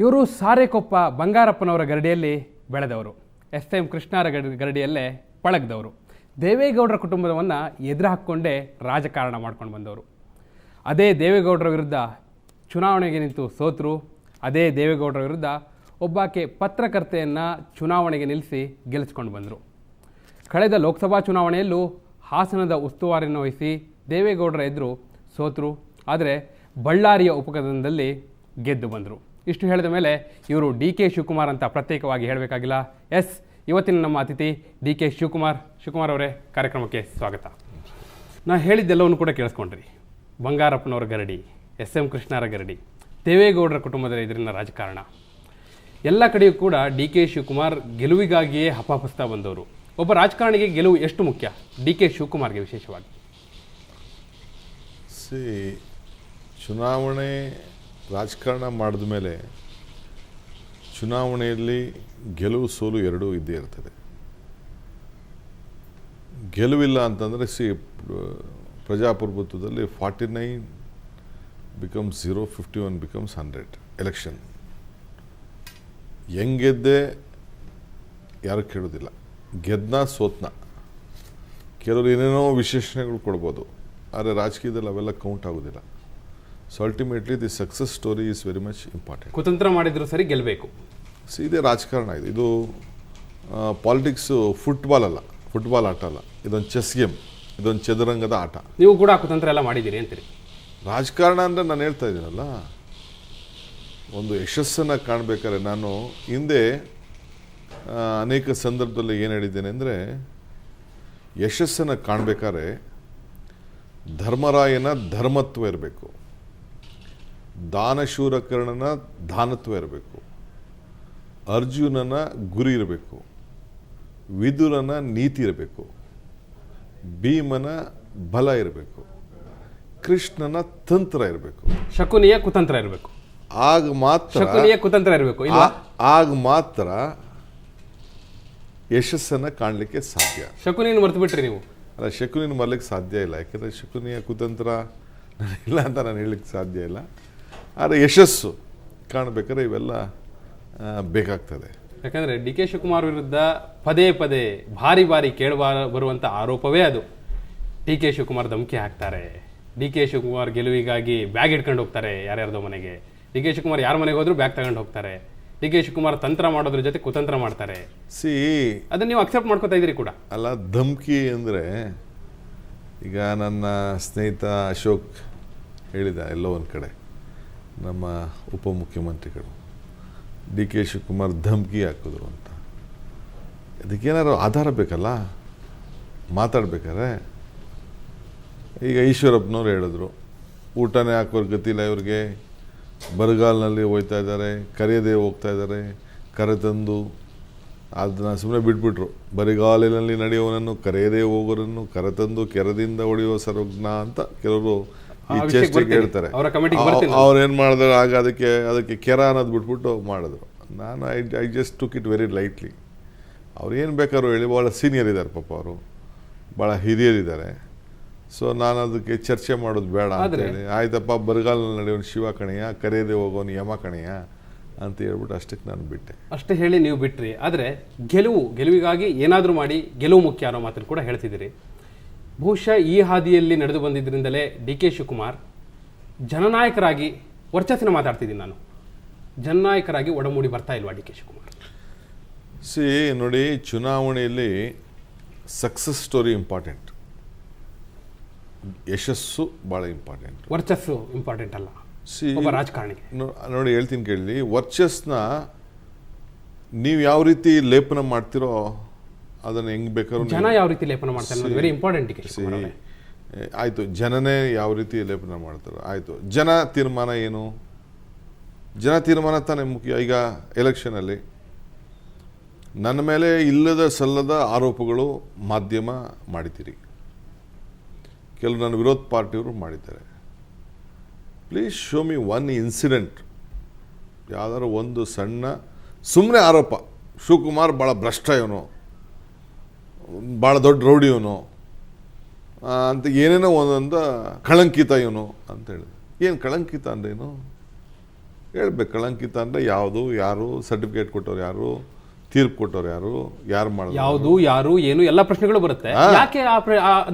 ಇವರು ಸಾರೆಕೊಪ್ಪ ಬಂಗಾರಪ್ಪನವರ ಗರಡಿಯಲ್ಲಿ ಬೆಳೆದವರು. ಎಂ ಕೃಷ್ಣರ ಗರಡಿಯಲ್ಲೇ ಪಳಗ್ದವರು. ದೇವೇಗೌಡರ ಕುಟುಂಬವನ್ನು ಎದುರು ಹಾಕ್ಕೊಂಡೇ ರಾಜಕಾರಣ ಮಾಡ್ಕೊಂಡು ಬಂದವರು. ಅದೇ ದೇವೇಗೌಡರ ವಿರುದ್ಧ ಚುನಾವಣೆಗೆ ನಿಂತು ಸೋತರು. ಅದೇ ದೇವೇಗೌಡರ ವಿರುದ್ಧ ಒಬ್ಬಾಕೆ ಪತ್ರಕರ್ತೆಯನ್ನು ಚುನಾವಣೆಗೆ ನಿಲ್ಲಿಸಿ ಗೆಲ್ಲಿಸ್ಕೊಂಡು ಬಂದರು. ಕಳೆದ ಲೋಕಸಭಾ ಚುನಾವಣೆಯಲ್ಲೂ ಹಾಸನದ ಉಸ್ತುವಾರಿಯನ್ನು ವಹಿಸಿ ದೇವೇಗೌಡರ ಎದುರು ಸೋತರು. ಆದರೆ ಬಳ್ಳಾರಿಯ ಉಪಕರಣದಲ್ಲಿ ಗೆದ್ದು ಬಂದರು. ಇಷ್ಟು ಹೇಳಿದ ಮೇಲೆ ಇವರು ಡಿ ಕೆ ಶಿವಕುಮಾರ್ ಅಂತ ಪ್ರತ್ಯೇಕವಾಗಿ ಹೇಳಬೇಕಾಗಿಲ್ಲ. ಇವತ್ತಿನ ನಮ್ಮ ಅತಿಥಿ ಡಿ ಕೆ ಶಿವಕುಮಾರ್. ಶಿವಕುಮಾರ್ ಅವರೇ, ಕಾರ್ಯಕ್ರಮಕ್ಕೆ ಸ್ವಾಗತ. ನಾನು ಹೇಳಿದ್ದೆಲ್ಲವನ್ನು ಕೂಡ ಕೇಳಿಸ್ಕೊಂಡ್ರಿ. ಬಂಗಾರಪ್ಪನವರ ಗರಡಿ, ಎಂ ಕೃಷ್ಣರ ಗರಡಿ, ದೇವೇಗೌಡರ ಕುಟುಂಬದ ಇದರಿನ ರಾಜಕಾರಣ, ಎಲ್ಲ ಕಡೆಯೂ ಕೂಡ ಡಿ ಕೆ ಶಿವಕುಮಾರ್ ಗೆಲುವಿಗಾಗಿಯೇ ಹಪಾಪಿಸ್ತಾ ಬಂದವರು. ಒಬ್ಬ ರಾಜಕಾರಣಿಗೆ ಗೆಲುವು ಎಷ್ಟು ಮುಖ್ಯ, ಡಿ ಕೆ ಶಿವಕುಮಾರ್ಗೆ ವಿಶೇಷವಾಗಿ? ಚುನಾವಣೆ ರಾಜಕಾರಣ ಮಾಡಿದ ಮೇಲೆ ಚುನಾವಣೆಯಲ್ಲಿ ಗೆಲುವು ಸೋಲು ಎರಡೂ ಇದ್ದೇ ಇರ್ತದೆ. ಗೆಲುವಿಲ್ಲ ಅಂತಂದರೆ ಪ್ರಜಾಪ್ರಭುತ್ವದಲ್ಲಿ 49 ಬಿಕಮ್ಸ್ 0, 51 ಬಿಕಮ್ಸ್ 100 ಎಲೆಕ್ಷನ್. ಹೆಂಗೆದ್ದೆ ಯಾರು ಕೇಳೋದಿಲ್ಲ, ಗೆದ್ನ ಸೋತ್ನ. ಕೆಲವರು ಏನೇನೋ ವಿಶೇಷಣೆಗಳು ಕೊಡ್ಬೋದು, ಆದರೆ ರಾಜಕೀಯದಲ್ಲಿ ಅವೆಲ್ಲ ಕೌಂಟ್ ಆಗೋದಿಲ್ಲ. So ultimately the success story is very much important. ಕುತಂತ್ರ ಮಾಡಿದ್ರು ಸರಿ, ಗೆಲ್ಲಬೇಕು. ಇದೇ ರಾಜಕಾರಣ. ಇದು ಪಾಲಿಟಿಕ್ಸು ಫುಟ್ಬಾಲ್ ಅಲ್ಲ, ಫುಟ್ಬಾಲ್ ಆಟ ಅಲ್ಲ. ಇದೊಂದು ಚೆಸ್ ಗೇಮ್, ಇದೊಂದು ಚದುರಂಗದ ಆಟ. ನೀವು ಕೂಡ ಕುತಂತ್ರ ಎಲ್ಲ ಮಾಡಿದ್ದೀರಿ ಅಂತೀರಿ? ರಾಜಕಾರಣ ಅಂದರೆ ನಾನು ಹೇಳ್ತಾ ಇದ್ದೀನಲ್ಲ, ಒಂದು ಯಶಸ್ಸನ್ನು ಕಾಣಬೇಕಾದ್ರೆ ನಾನು ಹಿಂದೆ ಅನೇಕ ಸಂದರ್ಭದಲ್ಲಿ ಏನು ಹೇಳಿದ್ದೇನೆ ಅಂದರೆ, ಯಶಸ್ಸನ್ನು ಕಾಣಬೇಕಾದ್ರೆ ಧರ್ಮರಾಯನ ಧರ್ಮತ್ವ ಇರಬೇಕು, ದಾನಶೂರಕರ್ಣನ ದಾನತ್ವ ಇರಬೇಕು, ಅರ್ಜುನನ ಗುರಿ ಇರಬೇಕು, ವಿದುರನ ನೀತಿ ಇರಬೇಕು, ಭೀಮನ ಬಲ ಇರಬೇಕು, ಕೃಷ್ಣನ ತಂತ್ರ ಇರಬೇಕು, ಶಕುನಿಯ ಕುತಂತ್ರ ಇರಬೇಕು. ಆಗ ಮಾತ್ರ ಶಕುನಿಯ ಕುತಂತ್ರ ಇರಬೇಕು. ಆಗ ಮಾತ್ರ ಯಶಸ್ಸನ್ನು ಕಾಣಲಿಕ್ಕೆ ಸಾಧ್ಯ. ಶಕುನಿಯನ್ನು ಮರೆತು ಬಿಟ್ರಿ ನೀವು? ಅಲ್ಲ, ಶಕುನಿನ ಮರಲಿಕ್ಕೆ ಸಾಧ್ಯ ಇಲ್ಲ. ಯಾಕೆಂದರೆ ಶಕುನಿಯ ಕುತಂತ್ರ ಇಲ್ಲ ಅಂತ ನಾನು ಹೇಳಲಿಕ್ಕೆ ಸಾಧ್ಯ ಇಲ್ಲ. ಆದರೆ ಯಶಸ್ಸು ಕಾಣಬೇಕಾದ್ರೆ ಇವೆಲ್ಲ ಬೇಕಾಗ್ತದೆ. ಯಾಕಂದರೆ ಡಿ ಕೆ ಶಿವಕುಮಾರ್ ವಿರುದ್ಧ ಪದೇ ಪದೇ ಭಾರಿ ಭಾರಿ ಬರುವಂಥ ಆರೋಪವೇ ಅದು. ಡಿ ಕೆ ಶಿವಕುಮಾರ್ ಧಮಕಿ ಹಾಕ್ತಾರೆ, ಡಿ ಕೆ ಶಿವಕುಮಾರ್ ಗೆಲುವಿಗಾಗಿ ಬ್ಯಾಗ್ ಇಟ್ಕೊಂಡು ಹೋಗ್ತಾರೆ ಯಾರ್ಯಾರ್ದೋ ಮನೆಗೆ. ಡಿ ಕೆ ಶಿವಕುಮಾರ್ ಯಾರ ಮನೆಗೆ ಹೋದ್ರು ಬ್ಯಾಗ್ ತಗೊಂಡು ಹೋಗ್ತಾರೆ. ಡಿ ಕೆ ಶಿವಕುಮಾರ್ ತಂತ್ರ ಮಾಡೋದ್ರ ಜೊತೆ ಕುತಂತ್ರ ಮಾಡ್ತಾರೆ. ಅದನ್ನ ನೀವು ಅಕ್ಸೆಪ್ಟ್ ಮಾಡ್ಕೋತಾ ಇದ್ದೀರಿ ಕೂಡ? ಅಲ್ಲ, ಧಮಕಿ ಅಂದರೆ ಈಗ ನನ್ನ ಸ್ನೇಹಿತ ಅಶೋಕ್ ಹೇಳಿದ ಎಲ್ಲೋ ಒಂದು ಕಡೆ, ನಮ್ಮ ಉಪಮುಖ್ಯಮಂತ್ರಿಗಳು ಡಿ ಕೆ ಶಿವಕುಮಾರ್ ಧಮಕಿ ಹಾಕಿದ್ರು ಅಂತ. ಅದಕ್ಕೇನಾದ್ರು ಆಧಾರ ಬೇಕಲ್ಲ ಮಾತಾಡ್ಬೇಕಾದ್ರೆ. ಈಗ ಈಶ್ವರಪ್ಪನವ್ರು ಹೇಳಿದ್ರು, ಊಟನೇ ಹಾಕೋರು ಗತಿಲ್ಲ ಇವ್ರಿಗೆ, ಬರಗಾಲಿನಲ್ಲಿ ಹೋಗ್ತಾ ಇದ್ದಾರೆ, ಕರೆಯದೇ ಹೋಗ್ತಾ ಇದ್ದಾರೆ, ಕರೆತಂದು ಅದನ್ನ ಸುಮ್ಮನೆ ಬಿಟ್ಬಿಟ್ರು. ಬರಿಗಾಲಿನಲ್ಲಿ ನಡೆಯುವವನನ್ನು ಕರೆಯದೇ ಹೋಗೋರನ್ನು ಕರೆತಂದು ಕೆರದಿಂದ ಹೊಡೆಯುವ ಸರ್ವಜ್ಞ ಅಂತ ಕೆಲವರು ಚೇಷ್ಟೆಗೆ ಹೇಳ್ತಾರೆ. ಅವ್ರು ಏನು ಮಾಡಿದ್ರು, ಆಗ ಅದಕ್ಕೆ ಕೆರ ಅನ್ನೋದು ಬಿಟ್ಬಿಟ್ಟು ಮಾಡಿದ್ರು. ನಾನು I just took it very lightly. ಅವ್ರು ಏನು ಬೇಕಾದ್ರು ಹೇಳಿ, ಭಾಳ ಸೀನಿಯರ್ ಇದ್ದಾರೆ ಪಾಪ, ಅವರು ಭಾಳ ಹಿರಿಯರಿದ್ದಾರೆ. ಸೊ ನಾನು ಅದಕ್ಕೆ ಚರ್ಚೆ ಮಾಡೋದು ಬೇಡ ಅಂತ ಹೇಳಿ, ಆಯ್ತಪ್ಪ ಬರಗಾಲಲ್ಲಿ ನಡೆಯೋನು ಶಿವ ಕಣೆಯ, ಕರೆಯದೆ ಹೋಗೋನು ಯಮ ಕಣೆಯ ಅಂತ ಹೇಳ್ಬಿಟ್ಟು ಅಷ್ಟಕ್ಕೆ ನಾನು ಬಿಟ್ಟೆ. ಅಷ್ಟೇ ಹೇಳಿ ನೀವು ಬಿಟ್ರಿ. ಆದರೆ ಗೆಲುವಿಗಾಗಿ ಏನಾದರೂ ಮಾಡಿ ಗೆಲುವು ಮುಖ್ಯ ಅನ್ನೋ ಮಾತನ್ನು ಕೂಡ ಹೇಳ್ತಿದ್ದೀರಿ. ಬಹುಶಃ ಈ ಹಾದಿಯಲ್ಲಿ ನಡೆದು ಬಂದಿದ್ದರಿಂದಲೇ ಡಿ ಕೆ ಶಿವಕುಮಾರ್ ಜನನಾಯಕರಾಗಿ, ವರ್ಚಸ್ಸಿನ ಮಾತಾಡ್ತಿದ್ದೀನಿ ನಾನು, ಜನನಾಯಕರಾಗಿ ಒಡಮೂಡಿ ಬರ್ತಾ ಇಲ್ವಾ ಡಿ ಕೆ ಶಿವಕುಮಾರ್? ನೋಡಿ, ಚುನಾವಣೆಯಲ್ಲಿ ಸಕ್ಸಸ್ ಸ್ಟೋರಿ ಇಂಪಾರ್ಟೆಂಟ್, ಯಶಸ್ಸು ಭಾಳ ಇಂಪಾರ್ಟೆಂಟ್. ವರ್ಚಸ್ಸು ಇಂಪಾರ್ಟೆಂಟ್ ಅಲ್ಲ ರಾಜಕಾರಣಿಗೆ. ನೋಡಿ, ಹೇಳ್ತೀನಿ ಕೇಳಿ. ವರ್ಚಸ್ನ ನೀವು ಯಾವ ರೀತಿ ಲೇಪನ ಮಾಡ್ತಿರೋ ಅದನ್ನು ಹೆಂಗೆ ಬೇಕಾದ್ರೂ, ಜನ ಯಾವ ರೀತಿ ಲೇಪನ ಮಾಡ್ತಾರೆ ವೆರಿ ಇಂಪಾರ್ಟೆಂಟ್. ಆಯಿತು, ಜನನೇ ಯಾವ ರೀತಿ ಲೇಪನ ಮಾಡ್ತಾರೆ, ಆಯಿತು. ಜನ ತೀರ್ಮಾನ ಏನು? ಜನ ತೀರ್ಮಾನ ತಾನೇ ಮುಖ್ಯ. ಈಗ ಎಲೆಕ್ಷನಲ್ಲಿ ನನ್ನ ಮೇಲೆ ಇಲ್ಲದ ಸಲ್ಲದ ಆರೋಪಗಳು ಮಾಧ್ಯಮ ಮಾಡಿದ್ದೀರಿ, ಕೆಲವು ನನ್ನ ವಿರೋಧ ಪಾರ್ಟಿಯವರು ಮಾಡಿದ್ದಾರೆ. Please show me one incident, ಯಾವ್ದಾದ್ರು ಒಂದು ಸಣ್ಣ ಸುಮ್ಮನೆ ಆರೋಪ, ಶಿವಕುಮಾರ್ ಭಾಳ ಭ್ರಷ್ಟ ಇವನು, ಭಾಳ ದೊಡ್ಡ ರೌಡಿ ಇವನು ಅಂತ ಏನೇನೋ ಒಂದೊಂದು ಕಳಂಕಿತ ಇವನು ಅಂತ ಹೇಳಿದ್ರು. ಏನು ಕಳಂಕಿತ ಅಂದ್ರೇನು? ಹೇಳ್ಬೇಕು. ಕಳಂಕಿತ ಅಂದರೆ ಯಾವುದು, ಯಾರು ಸರ್ಟಿಫಿಕೇಟ್ ಕೊಟ್ಟವ್ರು, ಯಾರು ತೀರ್ಪು ಕೊಟ್ಟವ್ರು, ಯಾರು ಮಾಡೋದು, ಯಾವುದು, ಯಾರು, ಏನು, ಎಲ್ಲ ಪ್ರಶ್ನೆಗಳು ಬರುತ್ತೆ. ಯಾಕೆ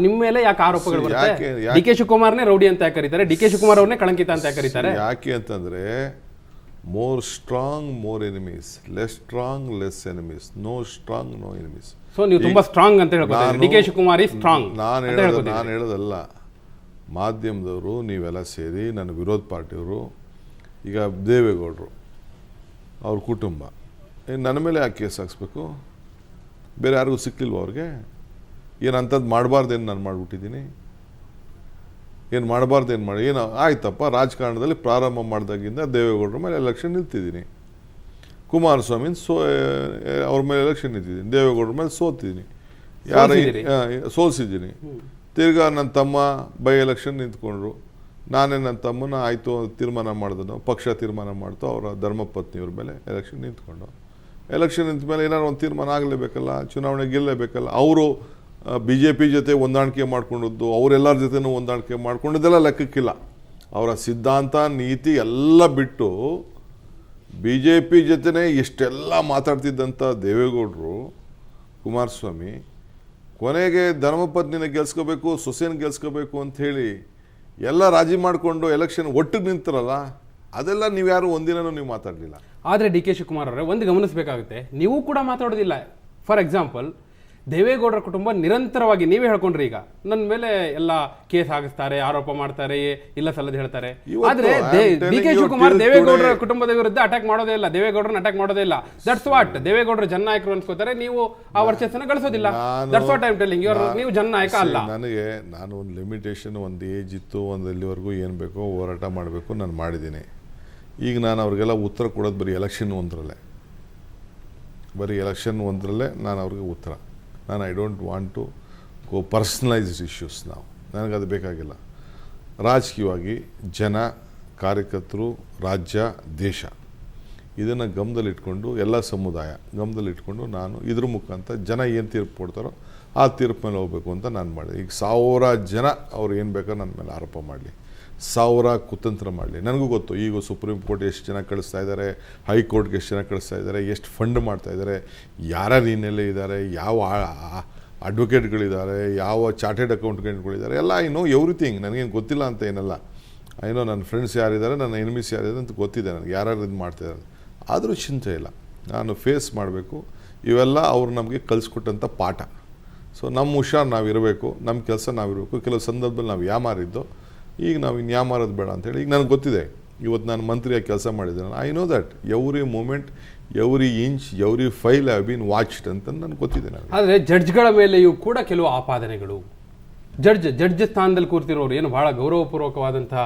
ನಿಮ್ಮ ಮೇಲೆ ಯಾಕೆ ಆರೋಪಗಳು ಬರುತ್ತೆ? ಡಿ ಕೆ ಶಿವಕುಮಾರ್ನೇ ರೌಡಿ ಅಂತ ಯಾಕೆ ಕರೀತಾರೆ? ಡಿ ಕೆ ಶಿವಕುಮಾರ್ ಅವ್ರನ್ನೇ ಕಳಂಕಿತ ಅಂತ ಯಾಕೆ ಕರೀತಾರೆ? ಯಾಕೆ ಅಂತಂದ್ರೆ more strong more enemies, less strong less enemies, no strong no enemies. So ನೀವು ತುಂಬಾ ಸ್ಟ್ರಾಂಗ್ ಅಂತ ಹೇಳ್ಕೊತೀರಿ, ಡಿ ಕೆ ಶಿವಕುಮಾರ್ ಈ ಸ್ಟ್ರಾಂಗ್. ನಾನು ಹೇಳೋದಲ್ಲ, ಮಾಧ್ಯಮದವರು ನೀವೆಲ್ಲ ಸೇರಿ ನನ್ನ ವಿರೋಧ ಪಾರ್ಟಿಯವರು, ಈಗ ದೇವೇಗೌಡರು ಅವ್ರ ಕುಟುಂಬ, ನನ್ನ ಮೇಲೆ ಯಾಕೆ ಕೇಸ್ ಹಾಕ್ಸ್ಬೇಕು? ಬೇರೆ ಯಾರಿಗೂ ಸಿಕ್ಲಿಲ್ವ ಅವ್ರಿಗೆ? ಏನು ಅಂಥದ್ದು ಮಾಡಬಾರ್ದೇನು ನಾನು ಮಾಡಿಬಿಟ್ಟಿದ್ದೀನಿ? ಏನು ಮಾಡಬಾರ್ದೇನು ಮಾಡಿ ಏನು ಆಯ್ತಪ್ಪ, ರಾಜಕಾರಣದಲ್ಲಿ ಪ್ರಾರಂಭ ಮಾಡಿದಾಗಿಂದ ದೇವೇಗೌಡರ ಮೇಲೆ ಎಲೆಕ್ಷನ್ ನಿಲ್ತಿದ್ದೀನಿ, ಕುಮಾರಸ್ವಾಮಿ ಅವ್ರ ಮೇಲೆ ಎಲೆಕ್ಷನ್ ನಿಂತಿದ್ದೀನಿ, ದೇವೇಗೌಡರ ಮೇಲೆ ಸೋತಿದ್ದೀನಿ, ಸೋಲ್ಸಿದ್ದೀನಿ. ತಿರ್ಗಾ ನನ್ನ ತಮ್ಮ ಬೈ ಎಲೆಕ್ಷನ್ ನಿಂತ್ಕೊಂಡ್ರು, ನಾನೇ ನನ್ನ ತಮ್ಮನ ಆಯಿತು ತೀರ್ಮಾನ ಮಾಡಿದನು, ಪಕ್ಷ ತೀರ್ಮಾನ ಮಾಡ್ತು, ಅವರ ಧರ್ಮಪತ್ನಿಯವ್ರ ಮೇಲೆ ಎಲೆಕ್ಷನ್ ನಿಂತ್ಕೊಂಡು, ಎಲೆಕ್ಷನ್ ನಿಂತ ಮೇಲೆ ಏನಾದ್ರು ಒಂದು ತೀರ್ಮಾನ ಆಗಲೇಬೇಕಲ್ಲ, ಚುನಾವಣೆ ಗೆಲ್ಲಲೇಬೇಕಲ್ಲ. ಅವರು BJP ಜೊತೆ ಹೊಂದಾಣಿಕೆ ಮಾಡ್ಕೊಂಡದ್ದು, ಅವರೆಲ್ಲರ ಜೊತೆನೂ ಹೊಂದಾಣಿಕೆ ಮಾಡ್ಕೊಂಡಿದ್ದೆಲ್ಲ ಲೆಕ್ಕಕ್ಕಿಲ್ಲ. ಅವರ ಸಿದ್ಧಾಂತ ನೀತಿ ಎಲ್ಲ ಬಿಟ್ಟು BJP ಜೊತೆನೇ ಎಷ್ಟೆಲ್ಲ ಮಾತಾಡ್ತಿದ್ದಂಥ ದೇವೇಗೌಡರು, ಕುಮಾರಸ್ವಾಮಿ ಕೊನೆಗೆ ಧರ್ಮಪತ್ನಿನ ಗೆಲ್ಸ್ಕೋಬೇಕು, ಸೊಸೆನ ಗೆಲ್ಸ್ಕೋಬೇಕು ಅಂಥೇಳಿ ಎಲ್ಲ ರಾಜಿ ಮಾಡಿಕೊಂಡು ಎಲೆಕ್ಷನ್ ಒಟ್ಟಿಗೆ ನಿಂತಾರಲ್ಲ, ಅದೆಲ್ಲ ನೀವು ಯಾರು ಒಂದಿನೂ ನೀವು ಮಾತಾಡಲಿಲ್ಲ. ಆದರೆ ಡಿ ಕೆ ಶಿವಕುಮಾರ್ ಅವರೇ ಒಂದು ಗಮನಿಸಬೇಕಾಗುತ್ತೆ, ನೀವು ಕೂಡ ಮಾತಾಡೋದಿಲ್ಲ. ಫಾರ್ ಎಕ್ಸಾಂಪಲ್, ದೇವೇಗೌಡರ ಕುಟುಂಬ ನಿರಂತರವಾಗಿ ನೀವೇ ಹೇಳ್ಕೊಂಡ್ರಿ, ಈಗ ನನ್ನ ಮೇಲೆ ಎಲ್ಲ ಕೇಸ್ ಹಾಕಿಸ್ತಾರೆ, ಆರೋಪ ಮಾಡ್ತಾರೆ, ಇಲ್ಲ ಸಲ್ಲದ ಹೇಳ್ತಾರೆ. ಆದ್ರೆ ಡಿ ಕೆ ಶಿವಕುಮಾರ್ ದೇವೇಗೌಡರ ಕುಟುಂಬದ ವಿರುದ್ಧ ಅಟ್ಯಾಕ್ ಮಾಡೋದೇ ಇಲ್ಲ, ದೇವೇಗೌಡರನ್ನ ಅಟ್ಯಾಕ್ ಮಾಡೋದೇ ಇಲ್ಲ. ದಟ್ಸ್ ವಾಟ್, ದೇವೇಗೌಡರ ಜನನಾಯಕರು ಅನ್ಸ್ಕೋತಾರೆ, ನೀವು ಆ ವರ್ಚಸ್ಸನ್ನ ಗಳಿಸೋದಿಲ್ಲ. That's what I am telling, ನೀವು ಜನನಾಯಕ ಅಲ್ಲ. ನಾನು ಒಂದು ಲಿಮಿಟೇಷನ್, ಒಂದು ಏಜ್ ಇತ್ತು, ಒಂದು ಎಲ್ಲಿವರೆಗೂ ಏನು ಬೇಕೋ ಹೋರಾಟ ಮಾಡಬೇಕು, ನಾನು ಮಾಡಿದ್ದೀನಿ. ಈಗ ನಾನು ಅವ್ರಿಗೆಲ್ಲ ಉತ್ತರ ಕೊಡೋದು ಬರೀ ಎಲೆಕ್ಷನ್ ಒಂದರಲ್ಲೇ ನಾನು ಅವ್ರಿಗೆ ಉತ್ತರ. I don't want to go personalised issues. ನನಗದು ಬೇಕಾಗಿಲ್ಲ. ರಾಜಕೀಯವಾಗಿ ಜನ, ಕಾರ್ಯಕರ್ತರು, ರಾಜ್ಯ, ದೇಶ ಇದನ್ನು ಗಮನದಲ್ಲಿಟ್ಕೊಂಡು, ಎಲ್ಲ ಸಮುದಾಯ ಗಮನದಲ್ಲಿಟ್ಕೊಂಡು ನಾನು ಇದ್ರ ಮುಖಾಂತರ ಜನ ಏನು ತೀರ್ಪು ಕೊಡ್ತಾರೋ ಆ ತೀರ್ಪು ಮೇಲೆ ಹೋಗ್ಬೇಕು ಅಂತ ನಾನು ಮಾಡಿದೆ. ಈಗ 1000 ಜನ ಅವ್ರು ಏನು ಬೇಕಾದ್ರೂ ನನ್ನ ಮೇಲೆ ಆರೋಪ ಮಾಡಲಿ, 1000 ಕುತಂತ್ರ ಮಾಡಲಿ, ನನಗೂ ಗೊತ್ತು. ಈಗ ಸುಪ್ರೀಂ ಕೋರ್ಟ್ ಎಷ್ಟು ಜನ ಕಳಿಸ್ತಾ ಇದ್ದಾರೆ, ಹೈಕೋರ್ಟ್ಗೆ ಎಷ್ಟು ಜನ ಕಳಿಸ್ತಾ ಇದ್ದಾರೆ, ಎಷ್ಟು ಫಂಡ್ ಮಾಡ್ತಾ ಇದ್ದಾರೆ, ಯಾರ್ಯಾರು ಹಿನ್ನೆಲೆ ಇದ್ದಾರೆ, ಯಾವ ಅಡ್ವೊಕೇಟ್ಗಳಿದ್ದಾರೆ, ಯಾವ ಚಾರ್ಟೆಡ್ ಅಕೌಂಟೆಂಟ್ಗಳಿದ್ದಾರೆ, ಎಲ್ಲ ಐ ನೋ ಎವ್ರಿಥಿಂಗ್. ನನಗೇನು ಗೊತ್ತಿಲ್ಲ ಅಂತ ಏನಲ್ಲ. ಐ ನೋ ನನ್ನ ಫ್ರೆಂಡ್ಸ್ ಯಾರಿದ್ದಾರೆ, ನನ್ನ ಎನಿಮೀಸ್ ಯಾರಿದ್ದಾರೆ ಅಂತ ಗೊತ್ತಿದೆ ನನಗೆ, ಯಾರ್ಯಾರು ಇದು ಮಾಡ್ತಿದ್ದಾರೆ. ಆದರೂ ಚಿಂತೆ ಇಲ್ಲ, ನಾನು ಫೇಸ್ ಮಾಡಬೇಕು. ಇವೆಲ್ಲ ಅವರು ನಮಗೆ ಕಲಿಸ್ಕೊಟ್ಟಂಥ ಪಾಠ. ಸೊ ನಮ್ಮ ಹುಷಾರು ನಾವಿರಬೇಕು, ನಮ್ಮ ಕೆಲಸ ನಾವಿರಬೇಕು. ಕೆಲವು ಸಂದರ್ಭದಲ್ಲಿ ನಾವು ಯಾಮಾರಿದ್ದು, ಈಗ ನಾವು ಇನ್ನು ಯಾಮಾರೋದು ಬೇಡ ಅಂತೇಳಿ ಈಗ ನನಗೆ ಗೊತ್ತಿದೆ. ಇವತ್ತು ನಾನು ಮಂತ್ರಿಯಾಗಿ ಕೆಲಸ ಮಾಡಿದ್ದೇನೆ. I know that every moment, every inch, every file have been watched ಅಂತ ನನಗೆ ಗೊತ್ತಿದೆ. ನನಗೆ ಆದರೆ ಜಡ್ಜ್ಗಳ ಮೇಲೆಯೂ ಕೂಡ ಕೆಲವು ಆಪಾದನೆಗಳು, ಜಡ್ಜ್ ಸ್ಥಾನದಲ್ಲಿ ಕೂರ್ತಿರೋರು ಏನು ಬಹಳ ಗೌರವಪೂರ್ವಕವಾದಂತಹ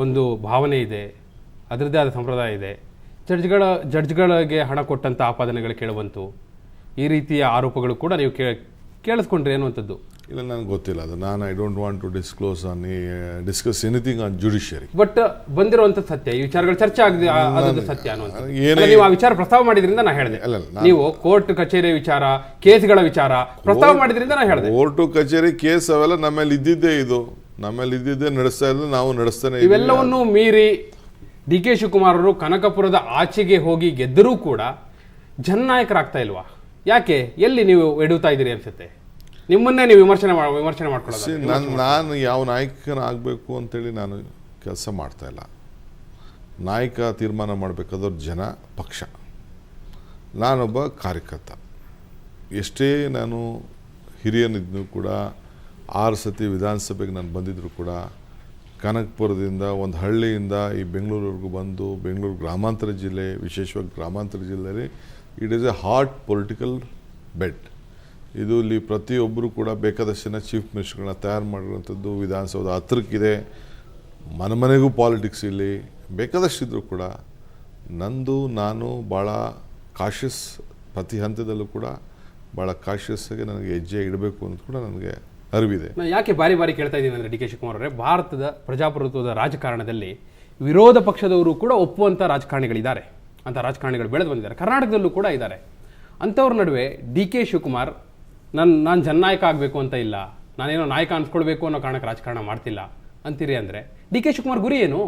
ಒಂದು ಭಾವನೆ ಇದೆ, ಅದರದ್ದೇ ಆದ ಸಂಪ್ರದಾಯ ಇದೆ. ಜಡ್ಜ್ಗಳಿಗೆ ಹಣ ಕೊಟ್ಟಂಥ ಆಪಾದನೆಗಳು ಕೇಳುವಂತು, ಈ ರೀತಿಯ ಆರೋಪಗಳು ಕೂಡ ನೀವು ಕೇಳಿಸ್ಕೊಂಡ್ರಿ ಅನ್ನುವಂಥದ್ದು. ಇಲ್ಲ, ನನಗೆ ಗೊತ್ತಿಲ್ಲ ಅದು. I don't want to discuss anything on judiciary. But ಬಂದಿರುವಂಥ ಸತ್ಯ, ಈ ವಿಚಾರಗಳು ಚರ್ಚೆ ಆಗಿದೆ, ಅದು ಸತ್ಯ ಅನ್ನುವಂಥದ್ದು. ನೀವು ಆ ವಿಚಾರ ಪ್ರಸ್ತಾವ ಮಾಡಿದ್ರಿಂದ ನಾನು ಹೇಳಿದೆ. ನೀವು ಕೋರ್ಟ್ ಕಚೇರಿ ವಿಚಾರ, ಕೇಸ್ಗಳ ವಿಚಾರ ಪ್ರಸ್ತಾವ ಮಾಡಿದ್ರಿಂದ ನಾನು ಹೇಳಿದೆ. ಕೋರ್ಟು ಕಚೇರಿ ಕೇಸ್ ಅವೆಲ್ಲ ನಮ್ಮಲ್ಲಿ ಇದ್ದಿದ್ದೇ ನಡೆಸ್ತಾ ಇದ್ದು, ನಾವು ನಡೆಸ್ತಾನೆ. ಇವೆಲ್ಲವನ್ನೂ ಮೀರಿ ಡಿ ಕೆ ಶಿವಕುಮಾರ್ ಅವರು ಕನಕಪುರದ ಆಚೆಗೆ ಹೋಗಿ ಗೆದ್ದರೂ ಕೂಡ ಜನನಾಯಕರಾಗ್ತಾ ಇಲ್ವಾ? ಯಾಕೆ? ಎಲ್ಲಿ ನೀವು ಎಡುತ್ತಾ ಇದ್ದೀರಿ ಅನ್ಸುತ್ತೆ? ನಿಮ್ಮನ್ನೇ ನೀವು ವಿಮರ್ಶನೆ ಮಾಡ್ಕೊಳ್ಳೋದು. ನಾನು ಯಾವ ನಾಯಕನಾಗಬೇಕು ಅಂತೇಳಿ ನಾನು ಕೆಲಸ ಮಾಡ್ತಾ ಇಲ್ಲ. ನಾಯಕ ತೀರ್ಮಾನ ಮಾಡಬೇಕಾದವ್ರು ಜನ, ಪಕ್ಷ. ನಾನೊಬ್ಬ ಕಾರ್ಯಕರ್ತ. ಎಷ್ಟೇ ನಾನು ಹಿರಿಯನಿದ್ದರೂ ಕೂಡ, 6 ಸತಿ ವಿಧಾನಸಭೆಗೆ ನಾನು ಬಂದಿದ್ದರೂ ಕೂಡ, ಕನಕಪುರದಿಂದ ಒಂದು ಹಳ್ಳಿಯಿಂದ ಈ ಬೆಂಗಳೂರಿವರೆಗೂ ಬಂದು, ಬೆಂಗಳೂರು ಗ್ರಾಮಾಂತರ ಜಿಲ್ಲೆ, ವಿಶೇಷವಾಗಿ ಗ್ರಾಮಾಂತರ ಜಿಲ್ಲೆಯಲ್ಲಿ it is A hot political bed. ಇದು ಇಲ್ಲಿ ಪ್ರತಿಯೊಬ್ಬರು ಕೂಡ ಬೇಕಾದಷ್ಟು ಜನ ಚೀಫ್ ಮಿನಿಸ್ಟರ್ಗಳನ್ನ ತಯಾರು ಮಾಡಿರುವಂಥದ್ದು. ವಿಧಾನಸೌಧ ಹತ್ರಕ್ಕಿದೆ, ಮನೆಗೂ ಪಾಲಿಟಿಕ್ಸ್ ಇಲ್ಲಿ ಬೇಕಾದಷ್ಟಿದ್ರು ಕೂಡ ನಾನು ಭಾಳ ಕಾಷಿಯಸ್, ಪ್ರತಿ ಹಂತದಲ್ಲೂ ಕೂಡ ಭಾಳ ಕಾಷಿಯಸ್ಸಾಗಿ ನನಗೆ ಹೆಜ್ಜೆ ಇಡಬೇಕು ಅಂತ ಕೂಡ ನನಗೆ ಅರಿವಿದೆ. ನಾನು ಯಾಕೆ ಬಾರಿ ಕೇಳ್ತಾ ಇದ್ದೀನಿ ಅಂದರೆ, ಡಿ ಕೆ ಶಿವಕುಮಾರ್ ಅವರೇ, ಭಾರತದ ಪ್ರಜಾಪ್ರಭುತ್ವದ ರಾಜಕಾರಣದಲ್ಲಿ ವಿರೋಧ ಪಕ್ಷದವರು ಕೂಡ ಒಪ್ಪುವಂಥ ರಾಜಕಾರಣಿಗಳಿದ್ದಾರೆ, ಅಂಥ ರಾಜಕಾರಣಿಗಳು ಬೆಳೆದು ಬಂದಿದ್ದಾರೆ, ಕರ್ನಾಟಕದಲ್ಲೂ ಕೂಡ ಇದ್ದಾರೆ. ಅಂಥವ್ರ ನಡುವೆ ಡಿ ಕೆ ಶಿವಕುಮಾರ್ ನಾನು ಜನನಾಯಕ ಆಗಬೇಕು ಅಂತ ಇಲ್ಲ, ನಾನೇನೋ ನಾಯಕ ಅನ್ಸ್ಕೊಳ್ಬೇಕು ಅನ್ನೋ ಕಾರಣಕ್ಕೆ ರಾಜಕಾರಣ ಮಾಡ್ತಿಲ್ಲ ಅಂತೀರಿ ಅಂದರೆ, ಡಿ ಕೆ ಶಿವಕುಮಾರ್ ಗುರಿ ಏನು?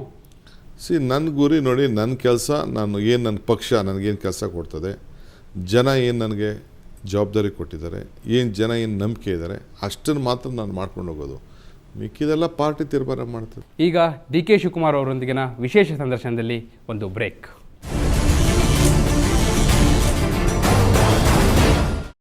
ನನ್ನ ಗುರಿ ನೋಡಿ, ನನ್ನ ಕೆಲಸ, ನಾನು ಏನು, ನನ್ನ ಪಕ್ಷ ನನಗೇನು ಕೆಲಸ ಕೊಡ್ತದೆ, ಜನ ಏನು ನನಗೆ ಜವಾಬ್ದಾರಿ ಕೊಟ್ಟಿದ್ದಾರೆ, ಏನು ಜನ ಏನು ನಂಬಿಕೆ ಇದ್ದಾರೆ, ಅಷ್ಟನ್ನು ಮಾತ್ರ ನಾನು ಮಾಡ್ಕೊಂಡು ಹೋಗೋದು. ಮಿಕ್ಕಿದೆಲ್ಲ ಪಾರ್ಟಿ ತೀರ್ಮಾನ ಮಾಡ್ತದೆ. ಈಗ ಡಿ ಕೆ ಶಿವಕುಮಾರ್ ಅವರೊಂದಿಗಿನ ವಿಶೇಷ ಸಂದರ್ಶನದಲ್ಲಿ ಒಂದು ಬ್ರೇಕ್.